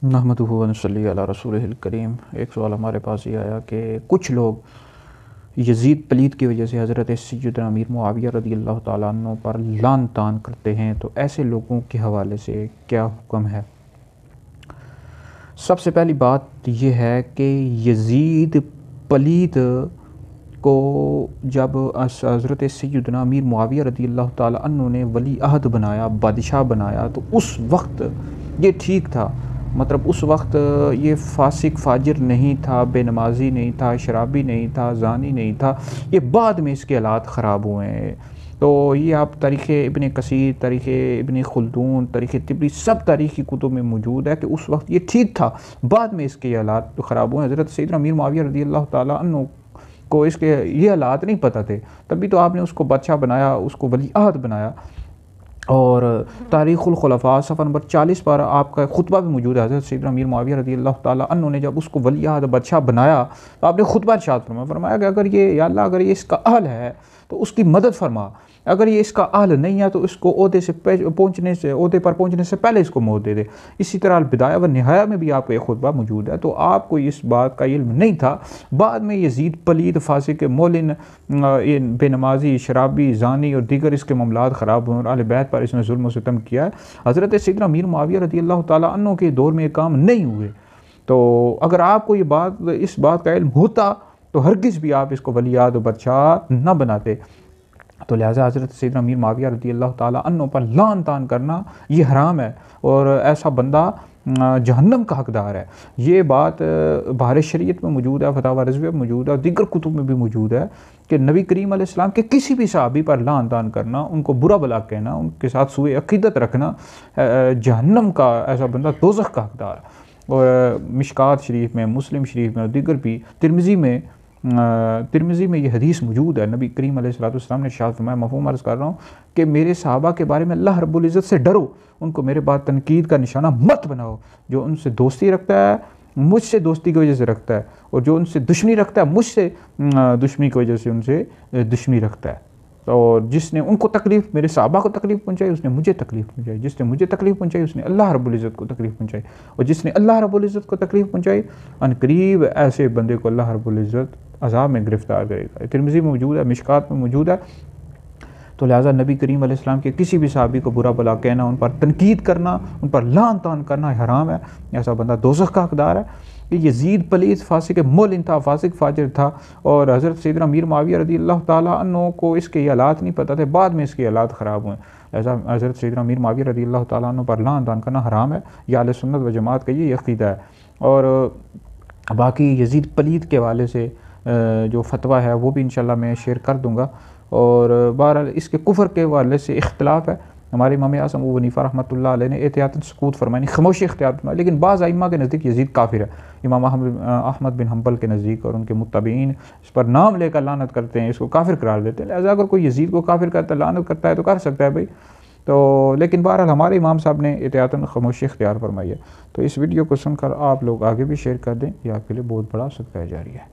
नहमदुहु व नसल्ली अला रसूलिहिल करीम। एक सवाल हमारे पास ये आया कि कुछ लोग यजीद पलीद की वजह से हज़रत सैयदना अमीर मुआविया रज़ी अल्लाह तआला अन्हु पर लान तान करते हैं, तो ऐसे लोगों के हवाले से क्या हुक्म है। सबसे पहली बात यह है कि यजीद पलीद को जब हज़रत सैयदना अमीर मुआविया रज़ी अल्लाह तआला अन्हु ने वली अहद बनाया, बादशाह बनाया, तो उस वक्त ये ठीक था। मतलब उस वक्त ये फासिक फाजिर नहीं था, बेनमाजी नहीं था, शराबी नहीं था, जानी नहीं था। ये बाद में इसके हालात ख़राब हुए हैं। तो ये आप तारीख़ इब्न कसीर, तारीख़ इब्न खुल्दून, तारीख़ तिबरी, सब तारीख़ी कुतुब में मौजूद है कि उस वक्त ये ठीक था, बाद में इसके हालात ख़राब हुए। हज़रत सैयदना अमीर मुआविया रज़ी अल्लाह तआला अन्हु को इसके ये हालात नहीं पता थे, तभी तो आपने उसको बादशाह बनाया, उसको वली अहद बनाया। और तारीख़ुल खुलफ़ा सफ़र नंबर 40 पर आपका खुतबा भी मौजूद है। हज़रत सैयदना अमीर मुआविया रज़ी अल्लाह तआला अन्हु ने जब उसको वली अहद बादशाह बनाया, तो आपने खुतबा इरशाद फरमाया कि अगर ये या अल्लाह अगर ये इसका अहल है तो उसकी मदद फरमा, अगर ये इसका अहल नहीं है तो इसको ओहदे पर पहुँचने से पहले इसको मौत दे दे। इसी तरह बिदाया व निहाया में भी आपका एक खुतबा मौजूद है। तो आपको इस बात का इल्म नहीं था। बाद में यजीद पलीद, फासिक, मोलिन, बेनमाजी, शराबी, जानी और दीगर इसके मामलात ख़राब हुए और अहले बैत पर इसने जुल्म व सितम किया है। हज़रत सैयदना अमीर मुआविया रज़ी अल्लाह तआला अन्हु के दौर में काम नहीं हुए। तो अगर आपको इस बात का इल्म होता तो हरगिज़ भी आप इसको वली अहद बादशाह न बनाते। तो लिहाजा हज़रत सैयदना अमीर मुआविया रज़ी अल्लाह तआला अन्हु पर लान तान करना ये हराम है और ऐसा बंदा जहन्नम का हकदार है। ये बात बहार शरीयत में मौजूद है, फतावा रज़विया में मौजूद है और दीगर कुतुब में भी मौजूद है कि नबी करीम अलैहिस्सलाम के किसी भी सहाबी पर लान तान करना, उनको बुरा भला कहना, उनके साथ सुए अक़ीदत रखना, जहन्नम का ऐसा बंदा दोज़ख का हकदार है। और मिशकात शरीफ में, मुस्लिम शरीफ में और दीगर भी तिरमिज़ी में ये हदीस मौजूद है। नबी करीम अलैहिस्सलाम ने इरशाद फरमाया, मफ़हूम अर्ज़ कर रहा हूँ कि मेरे सहाबा के बारे में अल्लाह रब्बुल इज़्ज़त से डरो, उनको मेरे बाद तनकीद का निशाना मत बनाओ। जो उनसे दोस्ती रखता है मुझसे दोस्ती की वजह से रखता है, और जो उनसे दुश्मनी रखता है मुझसे दुश्मनी की वजह से उनसे दुश्मनी रखता है। और जिसने उनको तकलीफ़, मेरे सहाबा को तकलीफ़ पहुंचाई, उसने मुझे तकलीफ़ पहुंचाई। जिसने मुझे तकलीफ़ पहुंचाई उसने अल्लाह रब्बुल इज़्ज़त को तकलीफ़ पहुंचाई, और जिसने अल्लाह रब्बुल इज़्ज़त को तकलीफ़ पहुंचाई अनकरीब ऐसे बंदे को अल्लाह रब्बुल इज़्ज़त अज़ाब में गिरफ़्तार करेगा। तिरमिज़ी में मौजूद है, मिशकात में मौजूद है। तो लिहाजा नबी करीम अलैहिस्सलाम के किसी भी सहाबी को बुरा भला कहना, उन पर तनकीद करना, उन पर लान तान करना हराम है। ऐसा बंदा दोज़ख का हकदार है। ये यजीद पलीद, फासिक मोलिन था, फासिक फाजिर था। और हज़रत सैयदना अमीर मुआविया रज़ी अल्लाह तआला अन्हु को इसके हालात नहीं पता थे, बाद में इसके हालात ख़राब हुए। ऐसा हज़रत सैयदना अमीर मुआविया रज़ी अल्लाह तआला अन्हु पर लान तान करना हराम है। यह अहले सुन्नत व जमात का ये अक़ीदा है। और बाकी यजीद पलीद के हवाले से जो फतवा है वो भी इंशाल्लाह मैं शेयर कर दूँगा। और बहरहाल इसके कुफ़र के हवाले से इख्तिलाफ़ है। हमारे इमाम आज़म अबू हनीफ़ा रहमतुल्लाह अलैह ने एहतियातन सुकूत फरमाई, खामोशी इख्तियार फरमाई, लेकिन बाज़ अइम्मा के नज़दीक यजीद काफिर है। इमाम अहमद बिन हम्बल के नज़दीक और उनके मुत्तबईन इस पर नाम लेकर लानत करते हैं, इसको काफिर करार देते हैं। लिहाजा अगर कोई यजीद को काफिर करता, लानत करता है तो कर सकता है भाई। तो लेकिन बहरहाल हमारे इमाम साहब ने एहतियातन खामोशी इख्तियार फरमाई है। तो इस वीडियो को सुनकर आप लोग आगे भी शेयर कर दें, ये आपके लिए बहुत बड़ा सदका जारी है।